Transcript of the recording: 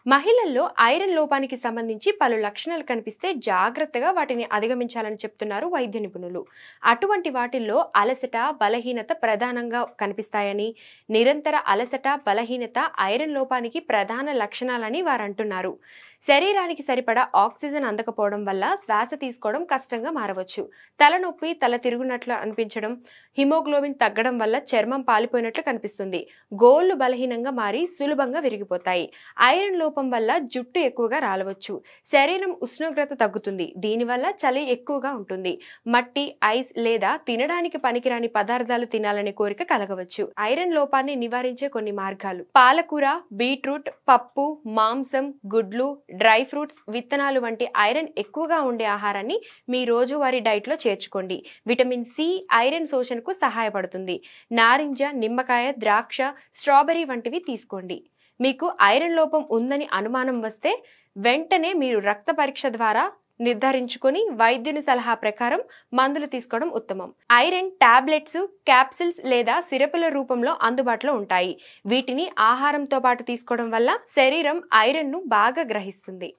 మహిళల్లో ఐరన్ లోపానికి సంబంధించి పలు లక్షణాలు కనిపిస్తే జాగ్రత్తగా వాటిని అధిగమించాలని చెప్తున్నారు వైద్య నిపుణులు. అటువంటి వాటిల్లో అలసట, బలహీనత ప్రధానంగా కనిపిస్తాయని, నిరంతర అలసట, బలహీనత ఐరన్ లోపానికి ప్రధాన లక్షణాలని వారు అంటున్నారు. శరీరానికి సరిపడా ఆక్సిజన్ అందకపోవడం వల్ల శ్వాస తీసుకోవడం కష్టంగా మారవచ్చు. తలనొప్పి, తల తిరుగునట్లు అనిపించడం, హిమోగ్లోబిన్ తగ్గడం వల్ల చర్మం పాలిపోయినట్లు కనిపిస్తుంది. గోళ్లు బలహీనంగా మారి సులభంగా విరిగిపోతాయి. ఐరన్ లోపం వల్ల జుట్టు ఎక్కువగా రాలవచ్చు. శరీరం ఉష్ణోగ్రత తగ్గుతుంది. దీనివల్ల చలి ఎక్కువగా ఉంటుంది. మట్టి, ఐస్ లేదా తినడానికి పనికిరాని పదార్థాలు తినాలనే కోరిక కలగవచ్చు. ఐరన్ లోపాన్ని నివారించే కొన్ని మార్గాలు: పాలకూర, బీట్రూట్, పప్పు, మాంసం, గుడ్లు, డ్రై ఫ్రూట్స్, విత్తనాలు వంటి ఐరన్ ఎక్కువగా ఉండే ఆహారాన్ని మీ రోజువారీ డైట్ లో చేర్చుకోండి. విటమిన్ సి ఐరన్ శోషణకు సహాయపడుతుంది. నారింజ, నిమ్మకాయ, ద్రాక్ష, స్ట్రాబెర్రీ వంటివి తీసుకోండి. మీకు ఐరన్ లోపం ఉందని అనుమానం వస్తే వెంటనే మీరు రక్త పరీక్ష ద్వారా నిర్ధారించుకొని వైద్యుని సలహా ప్రకారం మందులు తీసుకోవడం ఉత్తమం. ఐరన్ టాబ్లెట్స్, క్యాప్సిల్స్ లేదా సిరపుల రూపంలో అందుబాటులో ఉంటాయి. వీటిని ఆహారంతో పాటు తీసుకోవడం వల్ల శరీరం ఐరన్ ను బాగా గ్రహిస్తుంది.